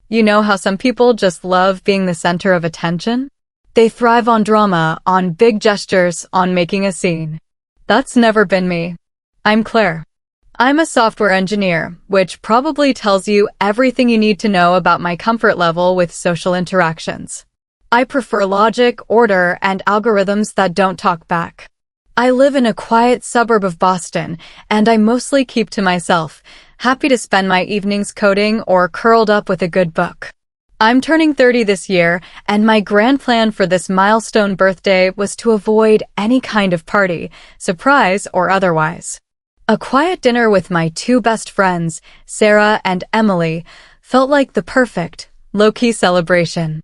You know how some people just love being the center of attention? They thrive on drama, on big gestures, on making a scene. That's never been me. I'm Claire. I'm a software engineer, which probably tells you everything you need to know about my comfort level with social interactions. I prefer logic, order, and algorithms that don't talk back. I live in a quiet suburb of Boston, and I mostly keep to myself, happy to spend my evenings coding or curled up with a good book. I'm turning 30 this year, and my grand plan for this milestone birthday was to avoid any kind of party, surprise or otherwise. A quiet dinner with my two best friends, Sarah and Emily, felt like the perfect, low-key celebration.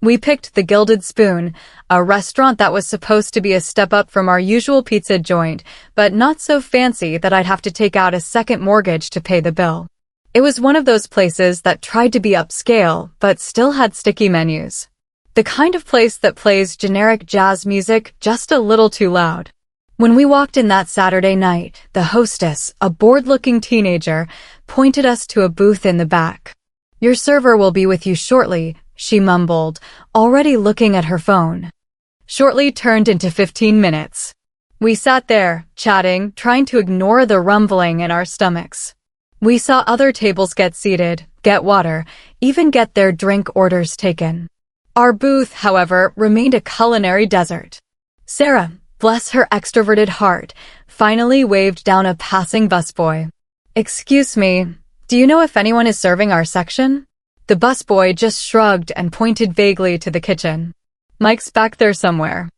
We picked the Gilded Spoon, a restaurant that was supposed to be a step up from our usual pizza joint, but not so fancy that I'd have to take out a second mortgage to pay the bill. It was one of those places that tried to be upscale, but still had sticky menus. The kind of place that plays generic jazz music just a little too loud. When we walked in that Saturday night, the hostess, a bored-looking teenager, pointed us to a booth in the back. "Your server will be with you shortly," she mumbled, already looking at her phone. Shortly turned into 15 minutes. We sat there, chatting, trying to ignore the rumbling in our stomachs. We saw other tables get seated, get water, even get their drink orders taken. Our booth, however, remained a culinary desert. Sarah, bless her extroverted heart, finally waved down a passing busboy. "Excuse me, do you know if anyone is serving our section?" The busboy just shrugged and pointed vaguely to the kitchen. "Mike's back there somewhere."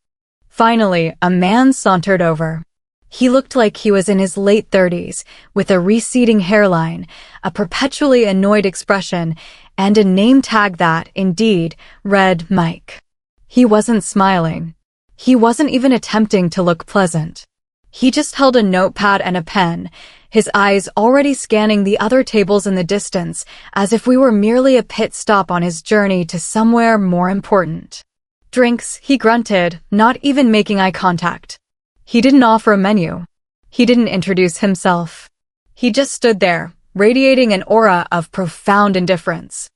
Finally, a man sauntered over. He looked like he was in his late 30s, with a receding hairline, a perpetually annoyed expression, and a name tag that, indeed, read Mike. He wasn't smiling. He wasn't even attempting to look pleasant. He just held a notepad and a pen, his eyes already scanning the other tables in the distance, as if we were merely a pit stop on his journey to somewhere more important. "Drinks," he grunted, not even making eye contact. He didn't offer a menu. He didn't introduce himself. He just stood there, radiating an aura of profound indifference.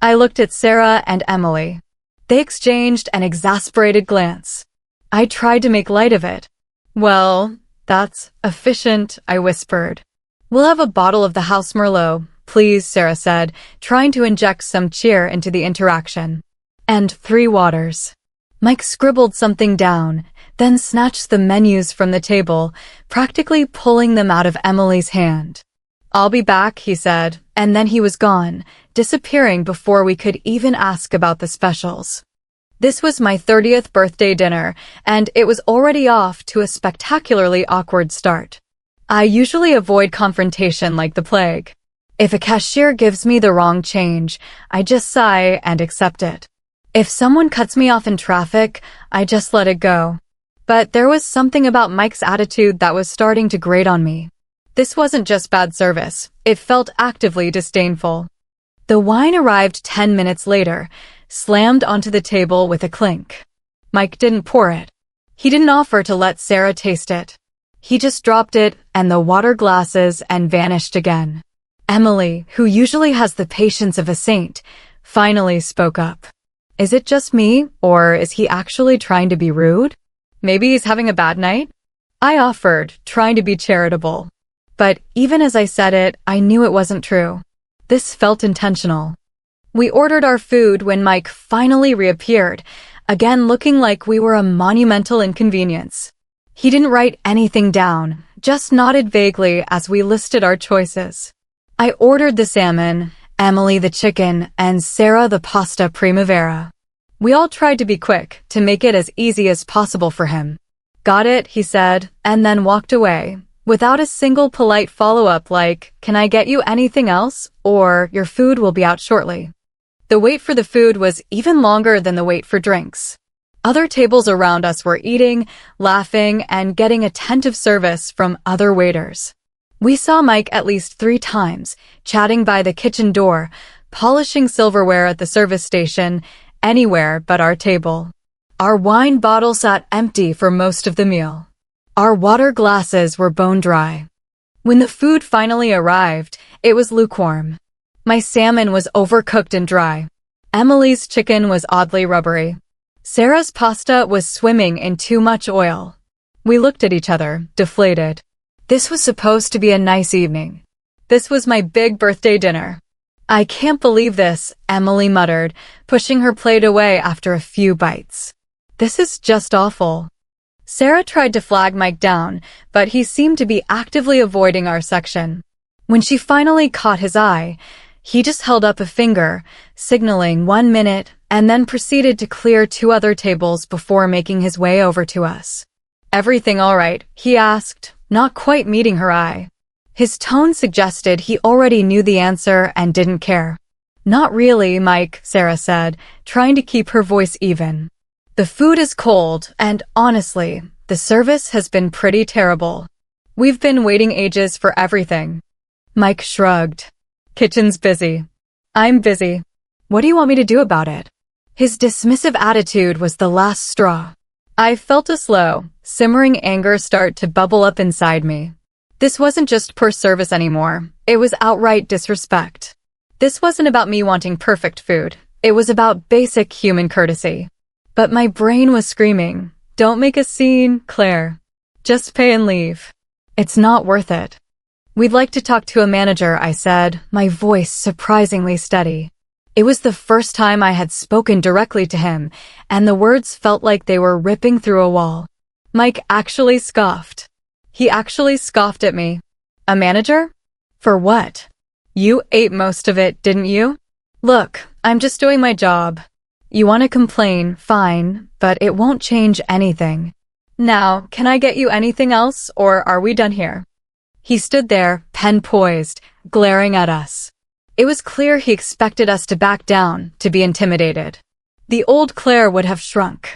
I looked at Sarah and Emily. They exchanged an exasperated glance. I tried to make light of it. "Well, that's efficient," I whispered. "We'll have a bottle of the House Merlot, please," Sarah said, trying to inject some cheer into the interaction. "And 3 waters." Mike scribbled something down, then snatched the menus from the table, practically pulling them out of Emily's hand. "I'll be back," he said, and then he was gone, disappearing before we could even ask about the specials. This was my 30th birthday dinner, and it was already off to a spectacularly awkward start. I usually avoid confrontation like the plague. If a cashier gives me the wrong change, I just sigh and accept it. If someone cuts me off in traffic, I just let it go. But there was something about Mike's attitude that was starting to grate on me. This wasn't just bad service, it felt actively disdainful. The wine arrived 10 minutes later, slammed onto the table with a clink. Mike didn't pour it. He didn't offer to let Sarah taste it. He just dropped it and the water glasses and vanished again. Emily, who usually has the patience of a saint, finally spoke up. "Is it just me, or is he actually trying to be rude? Maybe he's having a bad night?" I offered, trying to be charitable. But even as I said it, I knew it wasn't true. This felt intentional. We ordered our food when Mike finally reappeared, again looking like we were a monumental inconvenience. He didn't write anything down, just nodded vaguely as we listed our choices. I ordered the salmon, Emily the chicken, and Sarah the pasta primavera. We all tried to be quick, to make it as easy as possible for him. "Got it," he said, and then walked away, without a single polite follow-up like, "Can I get you anything else?" or "Your food will be out shortly." The wait for the food was even longer than the wait for drinks. Other tables around us were eating, laughing, and getting attentive service from other waiters. We saw Mike at least 3 times, chatting by the kitchen door, polishing silverware at the service station, anywhere but our table. Our wine bottle sat empty for most of the meal. Our water glasses were bone dry. When the food finally arrived, it was lukewarm. My salmon was overcooked and dry. Emily's chicken was oddly rubbery. Sarah's pasta was swimming in too much oil. We looked at each other, deflated. This was supposed to be a nice evening. This was my big birthday dinner. I can't believe this, Emily muttered, pushing her plate away after a few bites. This is just awful. Sarah tried to flag Mike down, but he seemed to be actively avoiding our section. When she finally caught his eye, he just held up a finger, signaling 1 minute, and then proceeded to clear 2 other tables before making his way over to us. Everything all right? He asked, not quite meeting her eye. His tone suggested he already knew the answer and didn't care. Not really, Mike, Sarah said, trying to keep her voice even. The food is cold, and honestly, the service has been pretty terrible. We've been waiting ages for everything. Mike shrugged. Kitchen's busy. I'm busy. What do you want me to do about it? His dismissive attitude was the last straw. I felt a slow, simmering anger start to bubble up inside me. This wasn't just poor service anymore. It was outright disrespect. This wasn't about me wanting perfect food. It was about basic human courtesy. But my brain was screaming, don't make a scene, Claire. Just pay and leave. It's not worth it. We'd like to talk to a manager, I said, my voice surprisingly steady. It was the first time I had spoken directly to him, and the words felt like they were ripping through a wall. Mike actually scoffed. He actually scoffed at me. A manager? For what? You ate most of it, didn't you? Look, I'm just doing my job. You want to complain, fine, but it won't change anything. Now, can I get you anything else, or are we done here? He stood there, pen poised, glaring at us. It was clear he expected us to back down, to be intimidated. The old Claire would have shrunk.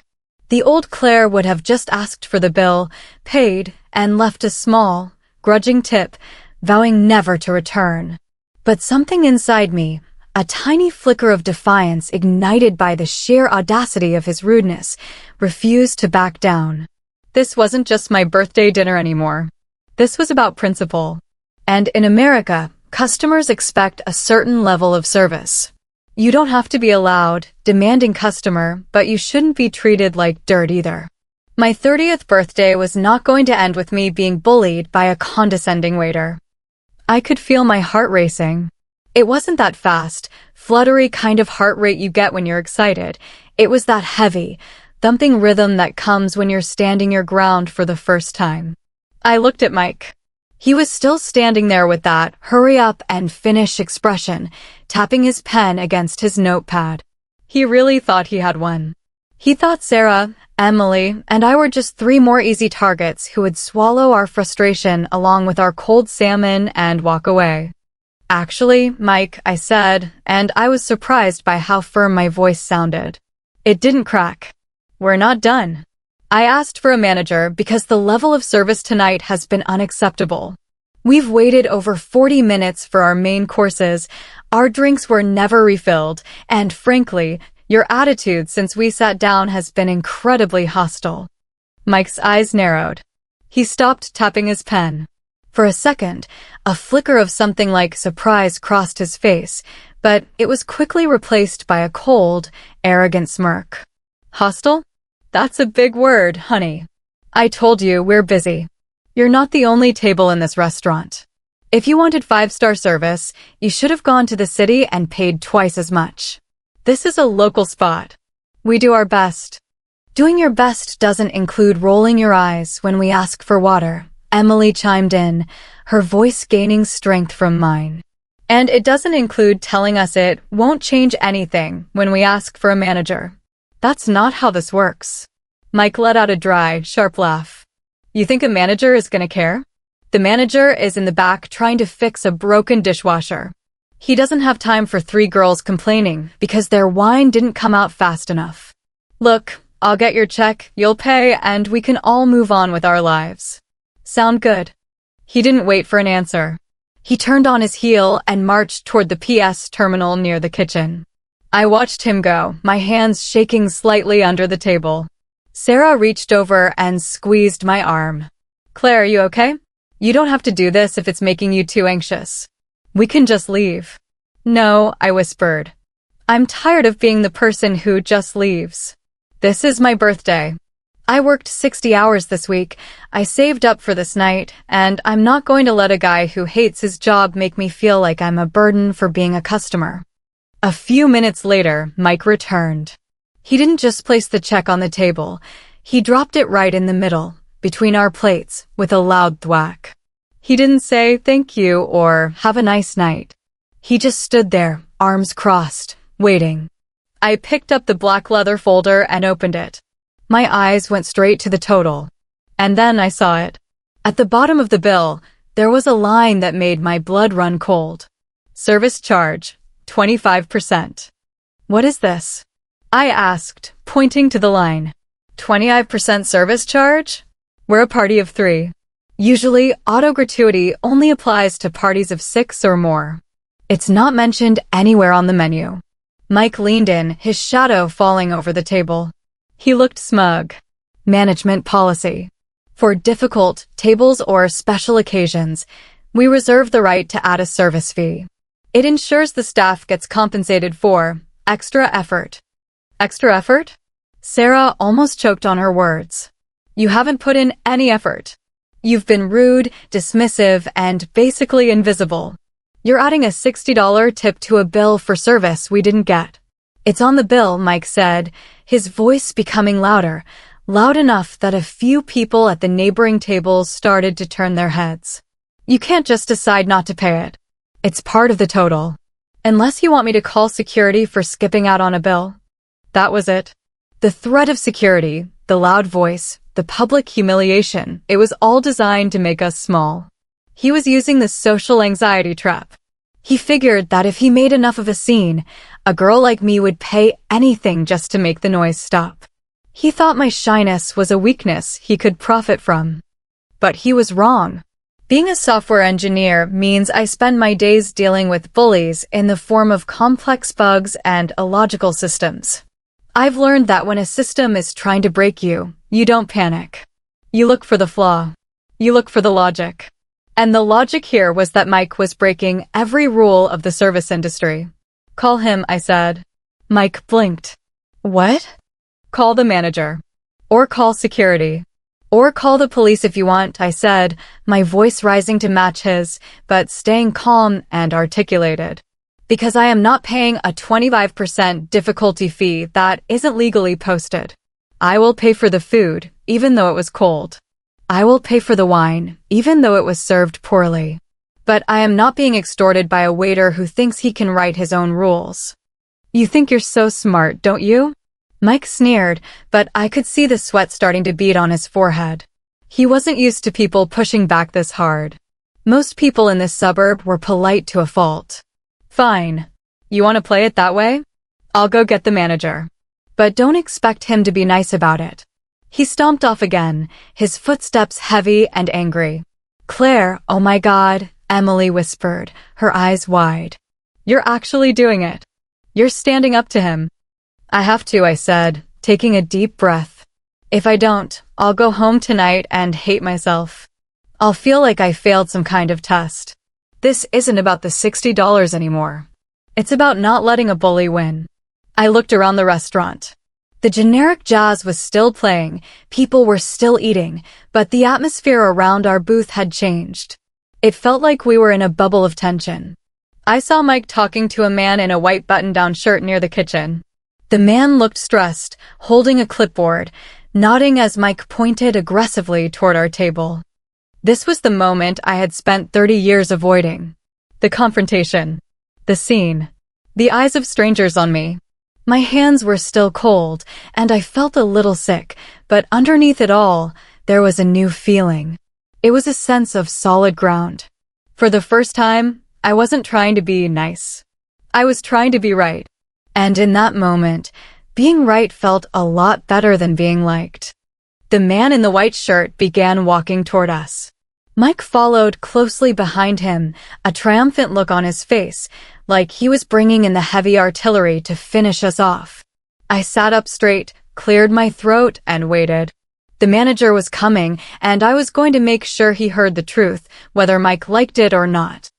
The old Claire would have just asked for the bill, paid, and left a small, grudging tip, vowing never to return. But something inside me, a tiny flicker of defiance ignited by the sheer audacity of his rudeness, refused to back down. This wasn't just my birthday dinner anymore. This was about principle. And in America, customers expect a certain level of service. You don't have to be a loud, demanding customer, but you shouldn't be treated like dirt either. My 30th birthday was not going to end with me being bullied by a condescending waiter. I could feel my heart racing. It wasn't that fast, fluttery kind of heart rate you get when you're excited. It was that heavy, thumping rhythm that comes when you're standing your ground for the first time. I looked at Mike. He was still standing there with that hurry up and finish expression, tapping his pen against his notepad. He really thought he had won. He thought Sarah, Emily, and I were just 3 more easy targets who would swallow our frustration along with our cold salmon and walk away. Actually, Mike, I said, and I was surprised by how firm my voice sounded. It didn't crack. We're not done. I asked for a manager because the level of service tonight has been unacceptable. We've waited over 40 minutes for our main courses, our drinks were never refilled, and frankly, your attitude since we sat down has been incredibly hostile. Mike's eyes narrowed. He stopped tapping his pen. For a second, a flicker of something like surprise crossed his face, but it was quickly replaced by a cold, arrogant smirk. Hostile? That's a big word, honey. I told you we're busy. You're not the only table in this restaurant. If you wanted 5-star service, you should have gone to the city and paid twice as much. This is a local spot. We do our best. Doing your best doesn't include rolling your eyes when we ask for water, Emily chimed in, her voice gaining strength from mine. And it doesn't include telling us it won't change anything when we ask for a manager. That's not how this works. Mike let out a dry, sharp laugh. You think a manager is gonna care? The manager is in the back trying to fix a broken dishwasher. He doesn't have time for 3 girls complaining because their wine didn't come out fast enough. Look, I'll get your check, you'll pay, and we can all move on with our lives. Sound good? He didn't wait for an answer. He turned on his heel and marched toward the PS terminal near the kitchen. I watched him go, my hands shaking slightly under the table. Sarah reached over and squeezed my arm. Claire, you okay? You don't have to do this if it's making you too anxious. We can just leave. No, I whispered. I'm tired of being the person who just leaves. This is my birthday. I worked 60 hours this week. I saved up for this night, and I'm not going to let a guy who hates his job make me feel like I'm a burden for being a customer. A few minutes later, Mike returned. He didn't just place the check on the table. He dropped it right in the middle, between our plates, with a loud thwack. He didn't say thank you or have a nice night. He just stood there, arms crossed, waiting. I picked up the black leather folder and opened it. My eyes went straight to the total. And then I saw it. At the bottom of the bill, there was a line that made my blood run cold. Service charge, 25%. What is this? I asked, pointing to the line. 25% service charge? We're a party of 3. Usually, auto gratuity only applies to parties of 6 or more. It's not mentioned anywhere on the menu. Mike leaned in, his shadow falling over the table. He looked smug. Management policy. For difficult tables or special occasions, we reserve the right to add a service fee. It ensures the staff gets compensated for extra effort. Extra effort? Sarah almost choked on her words. You haven't put in any effort. You've been rude, dismissive, and basically invisible. You're adding a $60 tip to a bill for service we didn't get. It's on the bill, Mike said, his voice becoming louder, loud enough that a few people at the neighboring tables started to turn their heads. You can't just decide not to pay it. It's part of the total. Unless you want me to call security for skipping out on a bill. That was it. The threat of security, the loud voice, the public humiliation, it was all designed to make us small. He was using the social anxiety trap. He figured that if he made enough of a scene, a girl like me would pay anything just to make the noise stop. He thought my shyness was a weakness he could profit from. But he was wrong. Being a software engineer means I spend my days dealing with bullies in the form of complex bugs and illogical systems. I've learned that when a system is trying to break you, you don't panic. You look for the flaw. You look for the logic. And the logic here was that Mike was breaking every rule of the service industry. Call him, I said. Mike blinked. What? Call the manager. Or call security. Or call the police if you want, I said, my voice rising to match his, but staying calm and articulated. Because I am not paying a 25% difficulty fee that isn't legally posted. I will pay for the food, even though it was cold. I will pay for the wine, even though it was served poorly. But I am not being extorted by a waiter who thinks he can write his own rules. You think you're so smart, don't you? Mike sneered, but I could see the sweat starting to bead on his forehead. He wasn't used to people pushing back this hard. Most people in this suburb were polite to a fault. Fine. You want to play it that way? I'll go get the manager. But don't expect him to be nice about it. He stomped off again, his footsteps heavy and angry. Claire, oh my God, Emily whispered, her eyes wide. You're actually doing it. You're standing up to him. I have to, I said, taking a deep breath. If I don't, I'll go home tonight and hate myself. I'll feel like I failed some kind of test. This isn't about the $60 anymore. It's about not letting a bully win. I looked around the restaurant. The generic jazz was still playing, people were still eating, but the atmosphere around our booth had changed. It felt like we were in a bubble of tension. I saw Mike talking to a man in a white button-down shirt near the kitchen. The man looked stressed, holding a clipboard, nodding as Mike pointed aggressively toward our table. This was the moment I had spent 30 years avoiding. The confrontation. The scene. The eyes of strangers on me. My hands were still cold, and I felt a little sick, but underneath it all, there was a new feeling. It was a sense of solid ground. For the first time, I wasn't trying to be nice. I was trying to be right. And in that moment, being right felt a lot better than being liked. The man in the white shirt began walking toward us. Mike followed closely behind him, a triumphant look on his face, like he was bringing in the heavy artillery to finish us off. I sat up straight, cleared my throat, and waited. The manager was coming, and I was going to make sure he heard the truth, whether Mike liked it or not.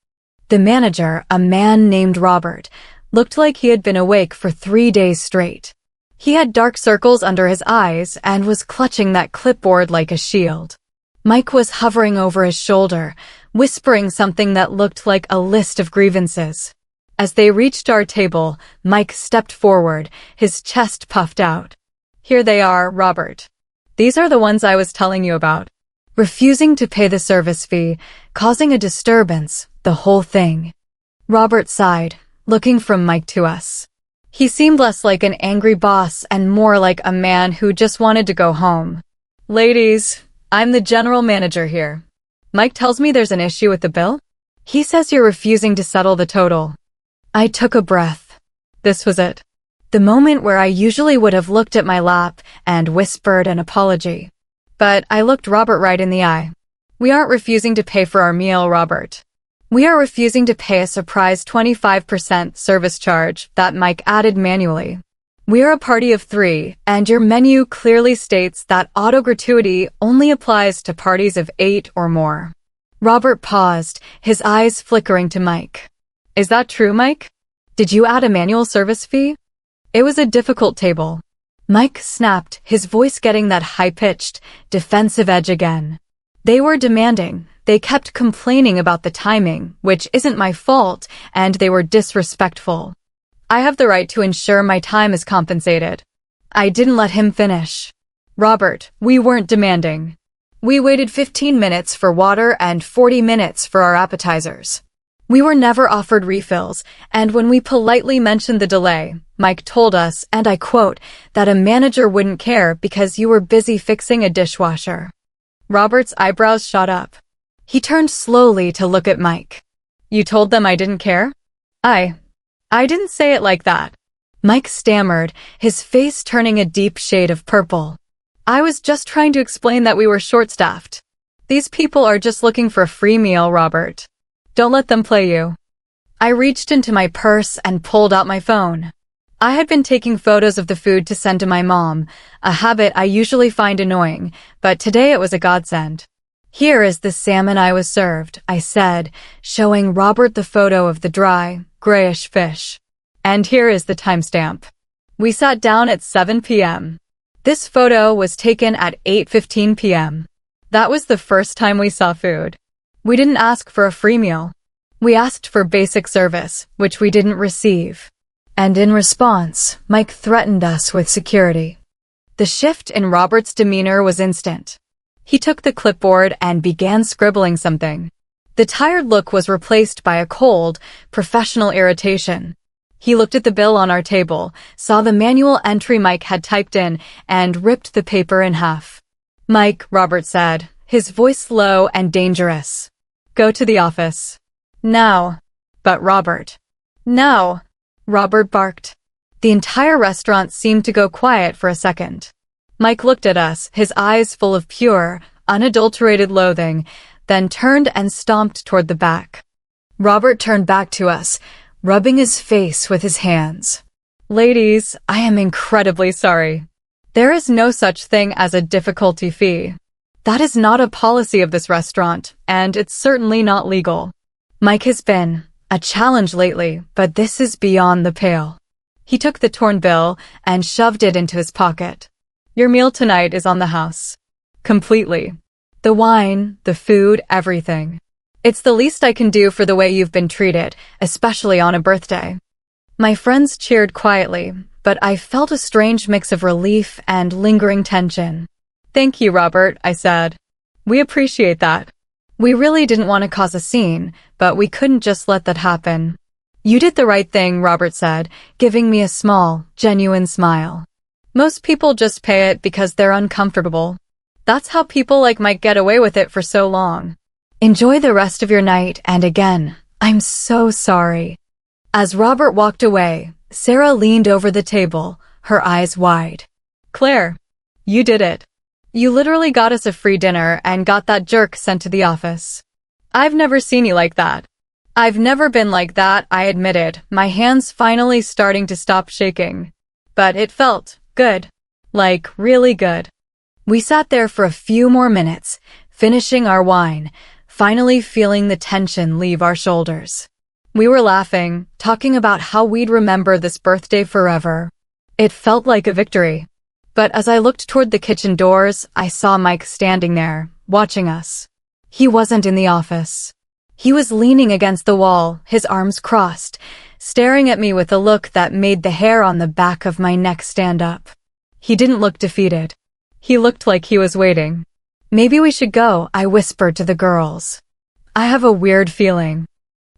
The manager, a man named Robert, looked like he had been awake for 3 days straight. He had dark circles under his eyes and was clutching that clipboard like a shield. Mike was hovering over his shoulder, whispering something that looked like a list of grievances. As they reached our table, Mike stepped forward, his chest puffed out. "Here they are, Robert. These are the ones I was telling you about." Refusing to pay the service fee, causing a disturbance, the whole thing. Robert sighed, looking from Mike to us. He seemed less like an angry boss and more like a man who just wanted to go home. "Ladies, I'm the general manager here. Mike tells me there's an issue with the bill. He says you're refusing to settle the total." I took a breath. This was it. The moment where I usually would have looked at my lap and whispered an apology. But I looked Robert right in the eye. "We aren't refusing to pay for our meal, Robert. We are refusing to pay a surprise 25% service charge that Mike added manually. We are a party of 3, and your menu clearly states that auto gratuity only applies to parties of 8 or more." Robert paused, his eyes flickering to Mike. "Is that true, Mike? Did you add a manual service fee?" It was a difficult table. Mike snapped, his voice getting that high-pitched, defensive edge again. "They were demanding. They kept complaining about the timing, which isn't my fault, and they were disrespectful. I have the right to ensure my time is compensated." I didn't let him finish. "Robert, we weren't demanding. We waited 15 minutes for water and 40 minutes for our appetizers. We were never offered refills, and when we politely mentioned the delay, Mike told us, and I quote, that a manager wouldn't care because you were busy fixing a dishwasher." Robert's eyebrows shot up. He turned slowly to look at Mike. "You told them I didn't care?" I didn't say it like that." Mike stammered, his face turning a deep shade of purple. "I was just trying to explain that we were short-staffed. These people are just looking for a free meal, Robert. Don't let them play you." I reached into my purse and pulled out my phone. I had been taking photos of the food to send to my mom, a habit I usually find annoying, but today it was a godsend. "Here is the salmon I was served," I said, showing Robert the photo of the dry, grayish fish. "And here is the timestamp. We sat down at 7 p.m. This photo was taken at 8:15 p.m. That was the first time we saw food. We didn't ask for a free meal. We asked for basic service, which we didn't receive. And in response, Mike threatened us with security." The shift in Robert's demeanor was instant. He took the clipboard and began scribbling something. The tired look was replaced by a cold, professional irritation. He looked at the bill on our table, saw the manual entry Mike had typed in, and ripped the paper in half. "Mike," Robert said, his voice low and dangerous. "Go to the office. Now." "But Robert." "Now," Robert barked. The entire restaurant seemed to go quiet for a second. Mike looked at us, his eyes full of pure, unadulterated loathing, then turned and stomped toward the back. Robert turned back to us, rubbing his face with his hands. "Ladies, I am incredibly sorry. There is no such thing as a difficulty fee. That is not a policy of this restaurant, and it's certainly not legal. Mike has been a challenge lately, but this is beyond the pale." He took the torn bill and shoved it into his pocket. "Your meal tonight is on the house. Completely. The wine, the food, everything. It's the least I can do for the way you've been treated, especially on a birthday." My friends cheered quietly, but I felt a strange mix of relief and lingering tension. "Thank you, Robert," I said. "We appreciate that. We really didn't want to cause a scene, but we couldn't just let that happen." "You did the right thing," Robert said, giving me a small, genuine smile. "Most people just pay it because they're uncomfortable. That's how people like Mike get away with it for so long. Enjoy the rest of your night, and again, I'm so sorry." As Robert walked away, Sarah leaned over the table, her eyes wide. "Claire, you did it. You literally got us a free dinner and got that jerk sent to the office. I've never seen you like that." "I've never been like that," I admitted, my hands finally starting to stop shaking. But it felt good. Like, really good. We sat there for a few more minutes, finishing our wine, finally feeling the tension leave our shoulders. We were laughing, talking about how we'd remember this birthday forever. It felt like a victory. But as I looked toward the kitchen doors, I saw Mike standing there, watching us. He wasn't in the office. He was leaning against the wall, his arms crossed, staring at me with a look that made the hair on the back of my neck stand up. He didn't look defeated. He looked like he was waiting. "Maybe we should go," I whispered to the girls. "I have a weird feeling."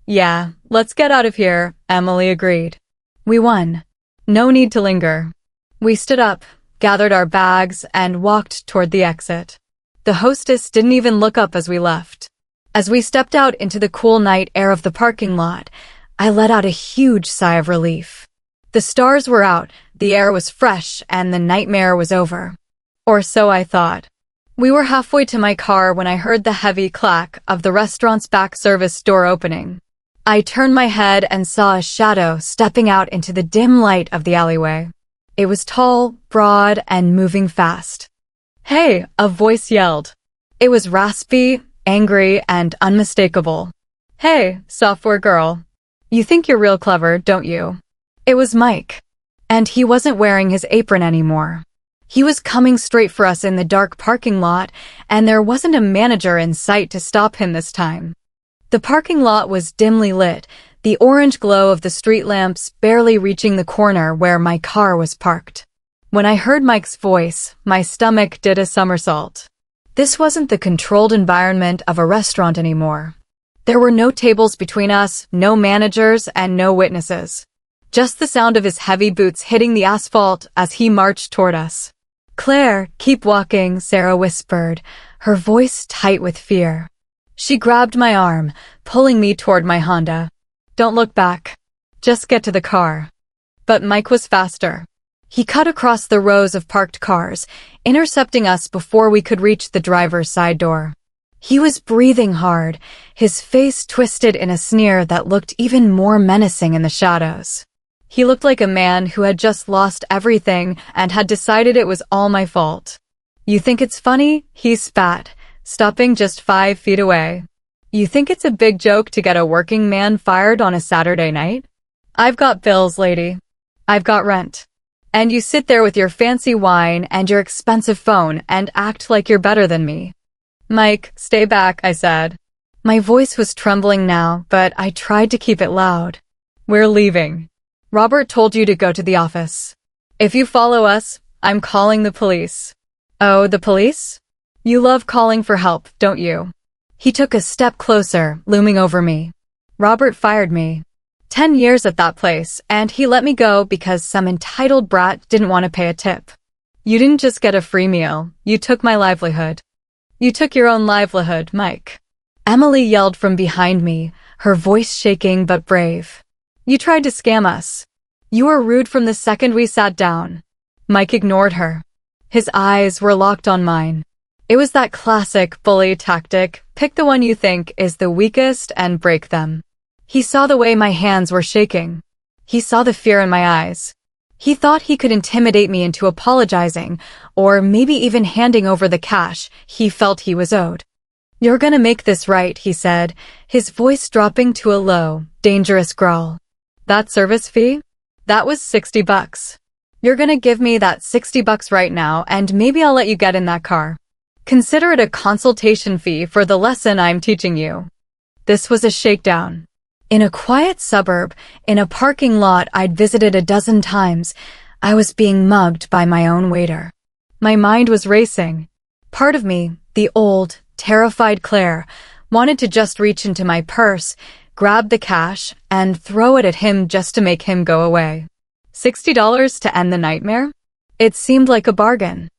"Yeah, let's get out of here," Emily agreed. We won. No need to linger. We stood up, gathered our bags, and walked toward the exit. The hostess didn't even look up as we left. As we stepped out into the cool night air of the parking lot, I let out a huge sigh of relief. The stars were out, the air was fresh, and the nightmare was over. Or so I thought. We were halfway to my car when I heard the heavy clack of the restaurant's back service door opening. I turned my head and saw a shadow stepping out into the dim light of the alleyway. It was tall, broad, and moving fast. "Hey!" a voice yelled. It was raspy, angry, and unmistakable. "Hey, software girl. You think you're real clever, don't you?" It was Mike. And he wasn't wearing his apron anymore. He was coming straight for us in the dark parking lot, and there wasn't a manager in sight to stop him this time. The parking lot was dimly lit, the orange glow of the street lamps barely reaching the corner where my car was parked. When I heard Mike's voice, my stomach did a somersault. This wasn't the controlled environment of a restaurant anymore. There were no tables between us, no managers, and no witnesses. Just the sound of his heavy boots hitting the asphalt as he marched toward us. "Claire, keep walking," Sarah whispered, her voice tight with fear. She grabbed my arm, pulling me toward my Honda. "Don't look back. Just get to the car." But Mike was faster. He cut across the rows of parked cars, intercepting us before we could reach the driver's side door. He was breathing hard, his face twisted in a sneer that looked even more menacing in the shadows. He looked like a man who had just lost everything and had decided it was all my fault. "You think it's funny?" he spat, stopping just 5 feet away. "You think it's a big joke to get a working man fired on a Saturday night? I've got bills, lady. I've got rent. And you sit there with your fancy wine and your expensive phone and act like you're better than me." "Mike, stay back," I said. My voice was trembling now, but I tried to keep it loud. "We're leaving. Robert told you to go to the office. If you follow us, I'm calling the police." "Oh, the police? You love calling for help, don't you?" He took a step closer, looming over me. "Robert fired me. 10 years at that place, and he let me go because some entitled brat didn't want to pay a tip. You didn't just get a free meal, you took my livelihood." "You took your own livelihood, Mike." Emily yelled from behind me, her voice shaking but brave. "You tried to scam us. You were rude from the second we sat down." Mike ignored her. His eyes were locked on mine. It was that classic bully tactic, pick the one you think is the weakest and break them. He saw the way my hands were shaking. He saw the fear in my eyes. He thought he could intimidate me into apologizing, or maybe even handing over the cash he felt he was owed. "You're gonna make this right," he said, his voice dropping to a low, dangerous growl. "That service fee? That was $60. You're gonna give me that $60 right now, and maybe I'll let you get in that car. Consider it a consultation fee for the lesson I'm teaching you." This was a shakedown. In a quiet suburb, in a parking lot I'd visited a dozen times, I was being mugged by my own waiter. My mind was racing. Part of me, the old, terrified Claire, wanted to just reach into my purse, grab the cash, and throw it at him just to make him go away. $60 to end the nightmare? It seemed like a bargain.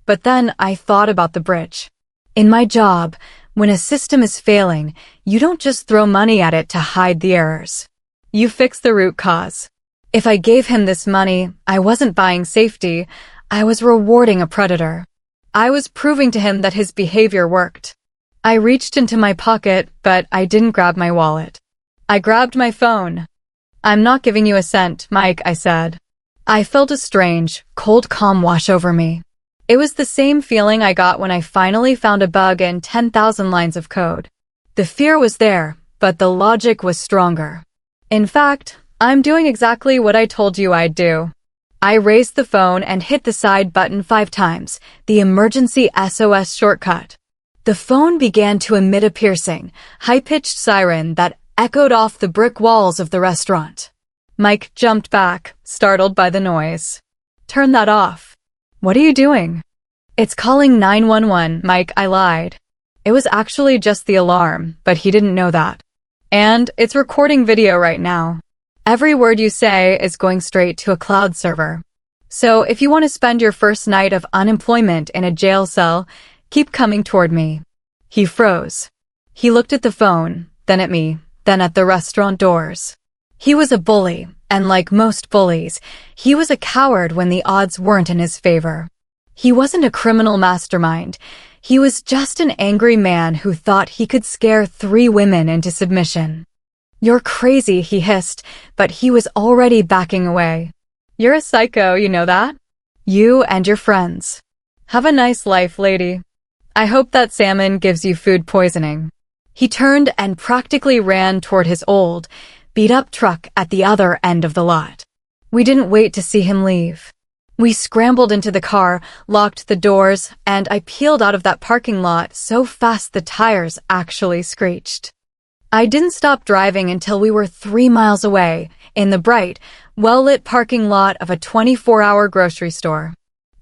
But then I thought about the bridge. In my job, when a system is failing, you don't just throw money at it to hide the errors. You fix the root cause. If I gave him this money, I wasn't buying safety, I was rewarding a predator. I was proving to him that his behavior worked. I reached into my pocket, but I didn't grab my wallet. I grabbed my phone. "I'm not giving you a cent, Mike," I said. I felt a strange, cold calm wash over me. It was the same feeling I got when I finally found a bug in 10,000 lines of code. The fear was there, but the logic was stronger. In fact, I'm doing exactly what I told you I'd do. I raised the phone and hit the side button 5 times, the emergency SOS shortcut. The phone began to emit a piercing, high-pitched siren that echoed off the brick walls of the restaurant. Mike jumped back, startled by the noise. Turn that off. What are you doing? It's calling 911, Mike, I lied. It was actually just the alarm, but he didn't know that. And it's recording video right now. Every word you say is going straight to a cloud server. So if you want to spend your first night of unemployment in a jail cell, keep coming toward me. He froze. He looked at the phone, then at me, then at the restaurant doors. He was a bully, and like most bullies, he was a coward when the odds weren't in his favor. He wasn't a criminal mastermind. He was just an angry man who thought he could scare 3 women into submission. You're crazy, he hissed, but he was already backing away. You're a psycho, you know that? You and your friends. Have a nice life, lady. I hope that salmon gives you food poisoning. He turned and practically ran toward his old, beat-up truck at the other end of the lot. We didn't wait to see him leave. We scrambled into the car, locked the doors, and I peeled out of that parking lot so fast the tires actually screeched. I didn't stop driving until we were 3 miles away, in the bright, well-lit parking lot of a 24-hour grocery store.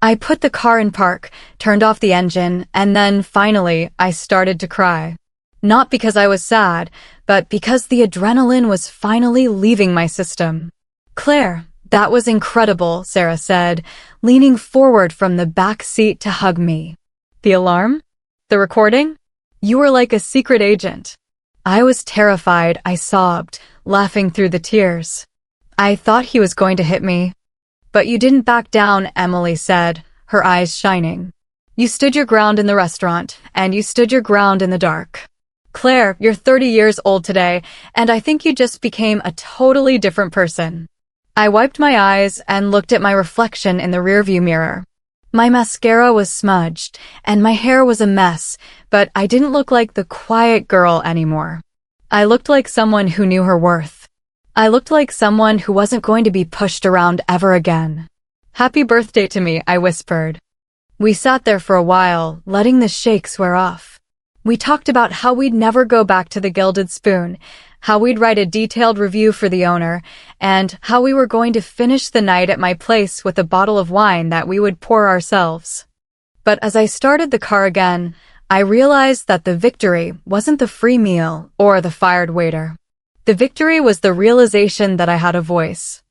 I put the car in park, turned off the engine, and then, finally, I started to cry. Not because I was sad, but because the adrenaline was finally leaving my system. Claire, that was incredible, Sarah said, leaning forward from the back seat to hug me. The alarm? The recording? You were like a secret agent. I was terrified, I sobbed, laughing through the tears. I thought he was going to hit me. But you didn't back down, Emily said, her eyes shining. You stood your ground in the restaurant, and you stood your ground in the dark. Claire, you're 30 years old today, and I think you just became a totally different person. I wiped my eyes and looked at my reflection in the rearview mirror. My mascara was smudged, and my hair was a mess, but I didn't look like the quiet girl anymore. I looked like someone who knew her worth. I looked like someone who wasn't going to be pushed around ever again. Happy birthday to me, I whispered. We sat there for a while, letting the shakes wear off. We talked about how we'd never go back to the Gilded Spoon, how we'd write a detailed review for the owner, and how we were going to finish the night at my place with a bottle of wine that we would pour ourselves. But as I started the car again, I realized that the victory wasn't the free meal or the fired waiter. The victory was the realization that I had a voice.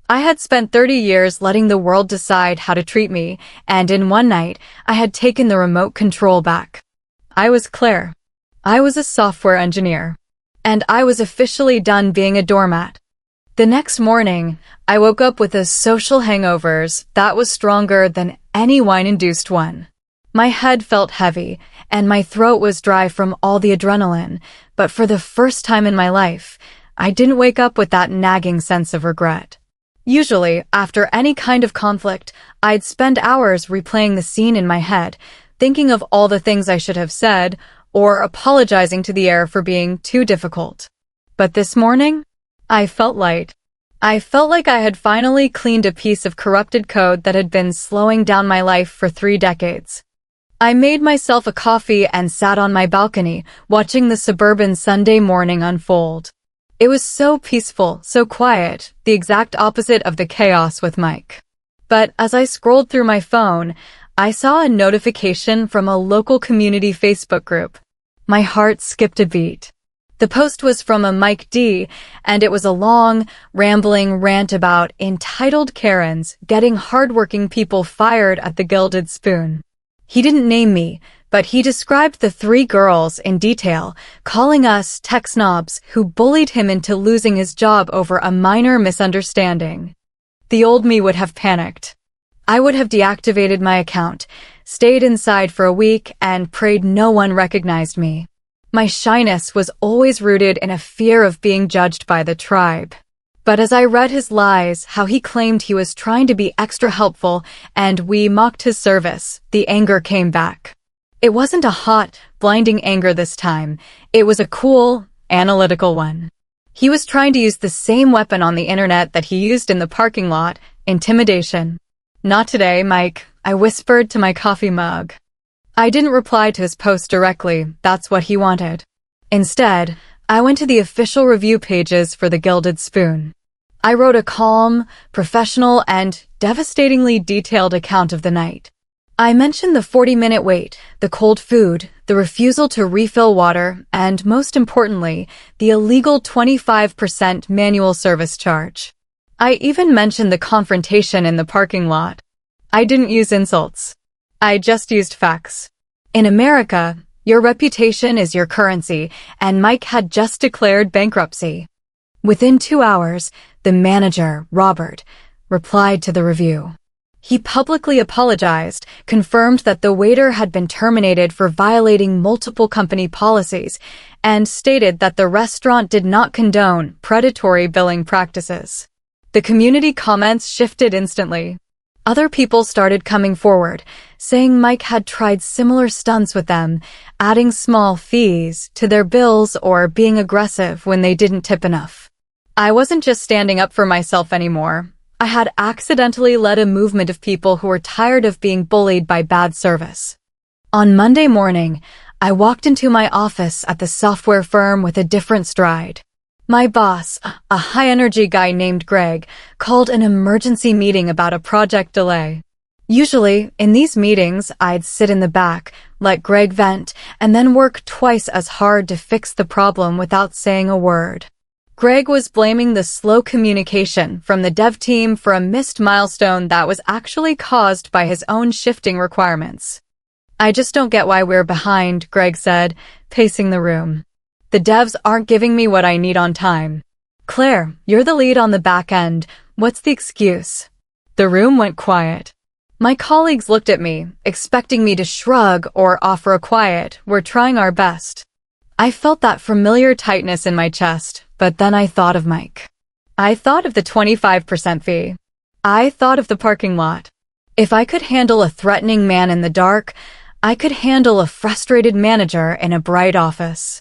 I had spent 30 years letting the world decide how to treat me, and in one night, I had taken the remote control back. I was Claire. I was a software engineer. And I was officially done being a doormat. The next morning, I woke up with a social hangovers that was stronger than any wine-induced one. My head felt heavy, and my throat was dry from all the adrenaline, but for the first time in my life, I didn't wake up with that nagging sense of regret. Usually, after any kind of conflict, I'd spend hours replaying the scene in my head, thinking of all the things I should have said, or apologizing to the air for being too difficult. But this morning, I felt light. I felt like I had finally cleaned a piece of corrupted code that had been slowing down my life for 3 decades. I made myself a coffee and sat on my balcony, watching the suburban Sunday morning unfold. It was so peaceful, so quiet, the exact opposite of the chaos with Mike. But as I scrolled through my phone, I saw a notification from a local community Facebook group. My heart skipped a beat. The post was from a Mike D, and it was a long, rambling rant about entitled Karens getting hardworking people fired at the Gilded Spoon. He didn't name me, but he described the 3 girls in detail, calling us tech snobs who bullied him into losing his job over a minor misunderstanding. The old me would have panicked. I would have deactivated my account, stayed inside for a week, and prayed no one recognized me. My shyness was always rooted in a fear of being judged by the tribe. But as I read his lies, how he claimed he was trying to be extra helpful, and we mocked his service, the anger came back. It wasn't a hot, blinding anger this time. It was a cool, analytical one. He was trying to use the same weapon on the internet that he used in the parking lot, intimidation. "Not today, Mike," I whispered to my coffee mug. I didn't reply to his post directly, that's what he wanted. Instead, I went to the official review pages for the Gilded Spoon. I wrote a calm, professional, and devastatingly detailed account of the night. I mentioned the 40-minute wait, the cold food, the refusal to refill water, and most importantly, the illegal 25% manual service charge. I even mentioned the confrontation in the parking lot. I didn't use insults. I just used facts. In America, your reputation is your currency, and Mike had just declared bankruptcy. Within 2 hours, the manager, Robert, replied to the review. He publicly apologized, confirmed that the waiter had been terminated for violating multiple company policies, and stated that the restaurant did not condone predatory billing practices. The community comments shifted instantly. Other people started coming forward, saying Mike had tried similar stunts with them, adding small fees to their bills or being aggressive when they didn't tip enough. I wasn't just standing up for myself anymore. I had accidentally led a movement of people who were tired of being bullied by bad service. On Monday morning, I walked into my office at the software firm with a different stride. My boss, a high-energy guy named Greg, called an emergency meeting about a project delay. Usually, in these meetings, I'd sit in the back, let Greg vent, and then work twice as hard to fix the problem without saying a word. Greg was blaming the slow communication from the dev team for a missed milestone that was actually caused by his own shifting requirements. "I just don't get why we're behind," Greg said, pacing the room. "The devs aren't giving me what I need on time." "Claire, you're the lead on the back end. What's the excuse?" The room went quiet. My colleagues looked at me, expecting me to shrug or offer a quiet, "We're trying our best." I felt that familiar tightness in my chest, but then I thought of Mike. I thought of the 25% fee. I thought of the parking lot. If I could handle a threatening man in the dark, I could handle a frustrated manager in a bright office.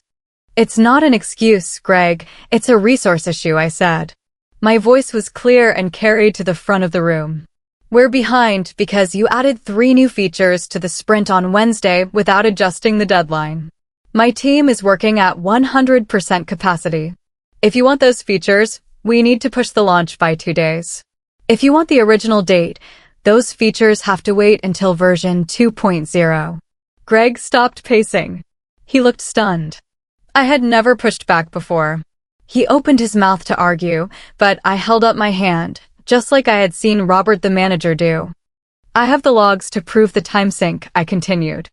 "It's not an excuse, Greg. It's a resource issue," I said. My voice was clear and carried to the front of the room. "We're behind because you added 3 new features to the sprint on Wednesday without adjusting the deadline. My team is working at 100% capacity. If you want those features, we need to push the launch by 2 days. If you want the original date, those features have to wait until version 2.0. Greg stopped pacing. He looked stunned. I had never pushed back before. He opened his mouth to argue, but I held up my hand, just like I had seen Robert the manager do. "I have the logs to prove the time sync," I continued.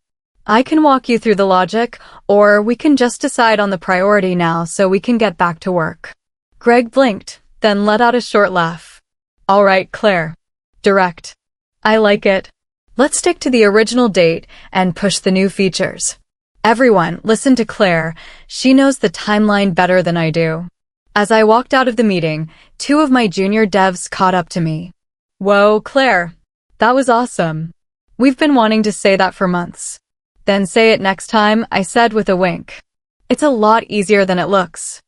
"I can walk you through the logic, or we can just decide on the priority now so we can get back to work." Greg blinked, then let out a short laugh. "All right, Claire. Direct. I like it. Let's stick to the original date and push the new features." Everyone, listen to Claire. She knows the timeline better than I do. As I walked out of the meeting, 2 of my junior devs caught up to me. "Whoa, Claire. That was awesome. We've been wanting to say that for months." "Then say it next time," I said with a wink. "It's a lot easier than it looks."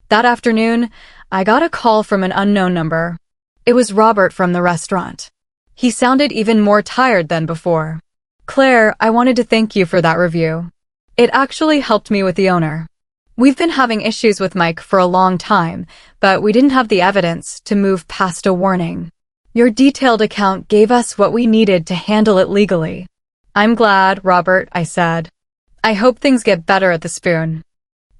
That afternoon, I got a call from an unknown number. It was Robert from the restaurant. He sounded even more tired than before. "Claire, I wanted to thank you for that review. It actually helped me with the owner. We've been having issues with Mike for a long time, but we didn't have the evidence to move past a warning. Your detailed account gave us what we needed to handle it legally." "I'm glad, Robert," I said. "I hope things get better at the Spoon."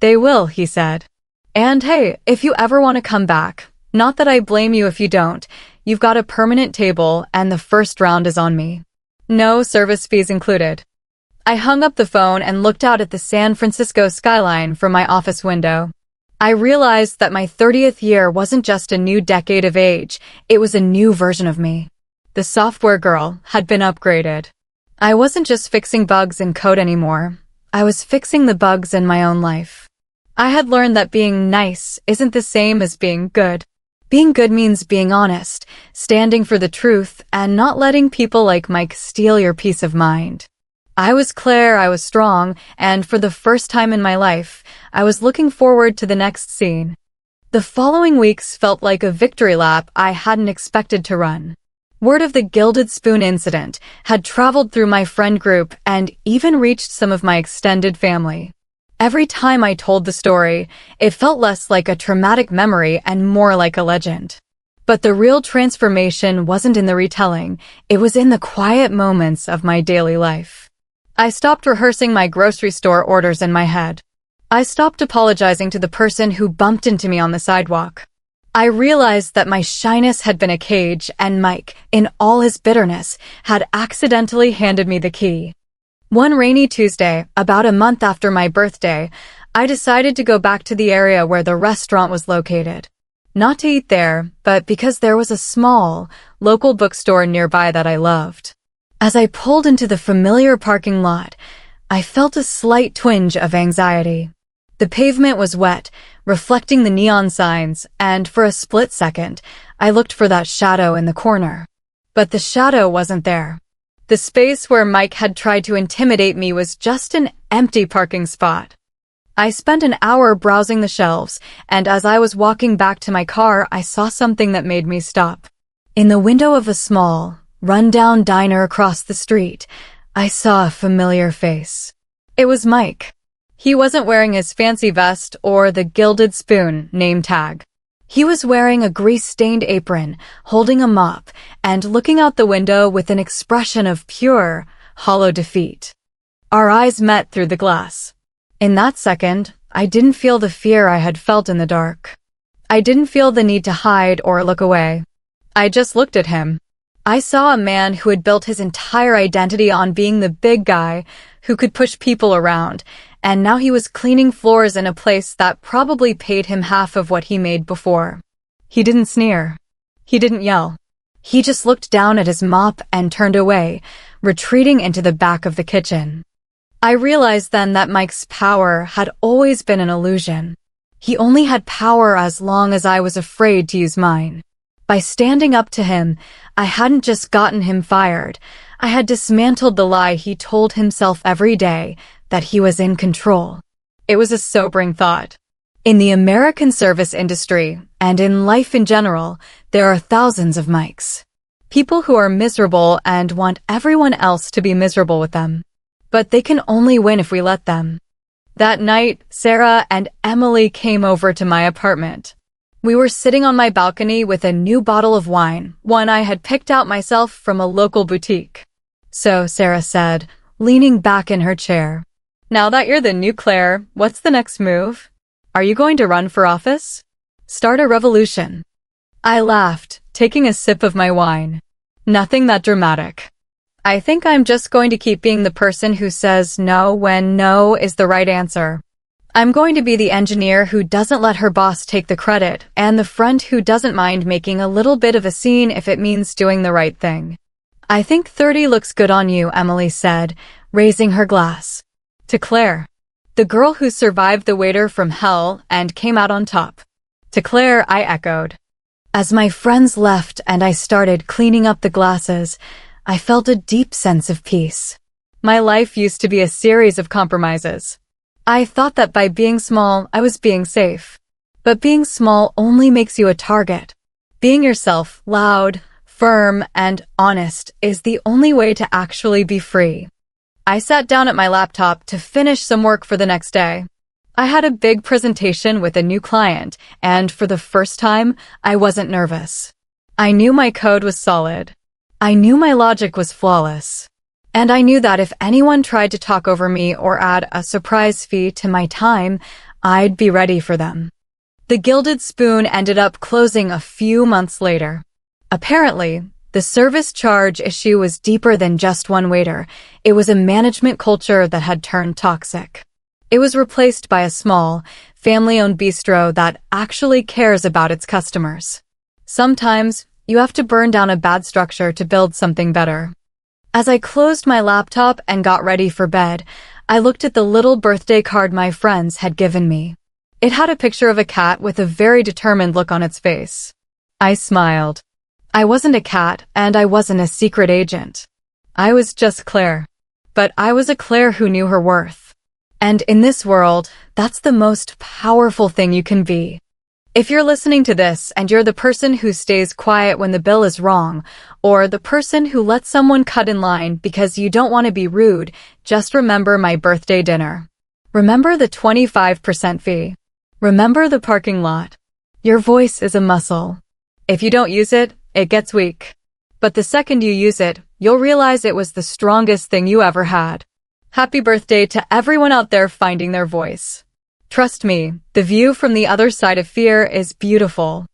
"They will," he said. "And hey, if you ever want to come back, not that I blame you if you don't, you've got a permanent table and the first round is on me. No service fees included." I hung up the phone and looked out at the San Francisco skyline from my office window. I realized that my 30th year wasn't just a new decade of age, it was a new version of me. The software girl had been upgraded. I wasn't just fixing bugs in code anymore. I was fixing the bugs in my own life. I had learned that being nice isn't the same as being good. Being good means being honest, standing for the truth, and not letting people like Mike steal your peace of mind. I was Claire, I was strong, and for the first time in my life, I was looking forward to the next scene. The following weeks felt like a victory lap I hadn't expected to run. Word of the Gilded Spoon incident had traveled through my friend group and even reached some of my extended family. Every time I told the story, it felt less like a traumatic memory and more like a legend. But the real transformation wasn't in the retelling, it was in the quiet moments of my daily life. I stopped rehearsing my grocery store orders in my head. I stopped apologizing to the person who bumped into me on the sidewalk. I realized that my shyness had been a cage and Mike, in all his bitterness, had accidentally handed me the key. One rainy Tuesday, about a month after my birthday, I decided to go back to the area where the restaurant was located. Not to eat there, but because there was a small, local bookstore nearby that I loved. As I pulled into the familiar parking lot, I felt a slight twinge of anxiety. The pavement was wet, reflecting the neon signs, and for a split second, I looked for that shadow in the corner. But the shadow wasn't there. The space where Mike had tried to intimidate me was just an empty parking spot. I spent an hour browsing the shelves, and as I was walking back to my car, I saw something that made me stop. In the window of a small, run-down diner across the street, I saw a familiar face. It was Mike. He wasn't wearing his fancy vest or the Gilded Spoon name tag. He was wearing a grease-stained apron, holding a mop, and looking out the window with an expression of pure, hollow defeat. Our eyes met through the glass. In that second, I didn't feel the fear I had felt in the dark. I didn't feel the need to hide or look away. I just looked at him. I saw a man who had built his entire identity on being the big guy who could push people around, and now he was cleaning floors in a place that probably paid him half of what he made before. He didn't sneer. He didn't yell. He just looked down at his mop and turned away, retreating into the back of the kitchen. I realized then that Mike's power had always been an illusion. He only had power as long as I was afraid to use mine. By standing up to him, I hadn't just gotten him fired. I had dismantled the lie he told himself every day, that he was in control. It was a sobering thought. In the American service industry, and in life in general, there are thousands of Mikes. People who are miserable and want everyone else to be miserable with them. But they can only win if we let them. That night, Sarah and Emily came over to my apartment. We were sitting on my balcony with a new bottle of wine, one I had picked out myself from a local boutique. So, Sarah said, leaning back in her chair, "Now that you're the new Claire, what's the next move? Are you going to run for office? Start a revolution?" I laughed, taking a sip of my wine. Nothing that dramatic. I think I'm just going to keep being the person who says no when no is the right answer. I'm going to be the engineer who doesn't let her boss take the credit, and the friend who doesn't mind making a little bit of a scene if it means doing the right thing. "I think 30 looks good on you," Emily said, raising her glass. To Claire, the girl who survived the waiter from hell and came out on top. To Claire, I echoed. As my friends left and I started cleaning up the glasses, I felt a deep sense of peace. My life used to be a series of compromises. I thought that by being small, I was being safe. But being small only makes you a target. Being yourself, loud, firm, and honest, is the only way to actually be free. I sat down at my laptop to finish some work for the next day. I had a big presentation with a new client, and for the first time, I wasn't nervous. I knew my code was solid. I knew my logic was flawless. And I knew that if anyone tried to talk over me or add a surprise fee to my time, I'd be ready for them. The Gilded Spoon ended up closing a few months later. Apparently, the service charge issue was deeper than just one waiter. It was a management culture that had turned toxic. It was replaced by a small, family-owned bistro that actually cares about its customers. Sometimes, you have to burn down a bad structure to build something better. As I closed my laptop and got ready for bed, I looked at the little birthday card my friends had given me. It had a picture of a cat with a very determined look on its face. I smiled. I wasn't a cat, and I wasn't a secret agent. I was just Claire. But I was a Claire who knew her worth. And in this world, that's the most powerful thing you can be. If you're listening to this and you're the person who stays quiet when the bill is wrong, or the person who lets someone cut in line because you don't want to be rude, just remember my birthday dinner. Remember the 25% fee. Remember the parking lot. Your voice is a muscle. If you don't use it, it gets weak. But the second you use it, you'll realize it was the strongest thing you ever had. Happy birthday to everyone out there finding their voice. Trust me, the view from the other side of fear is beautiful.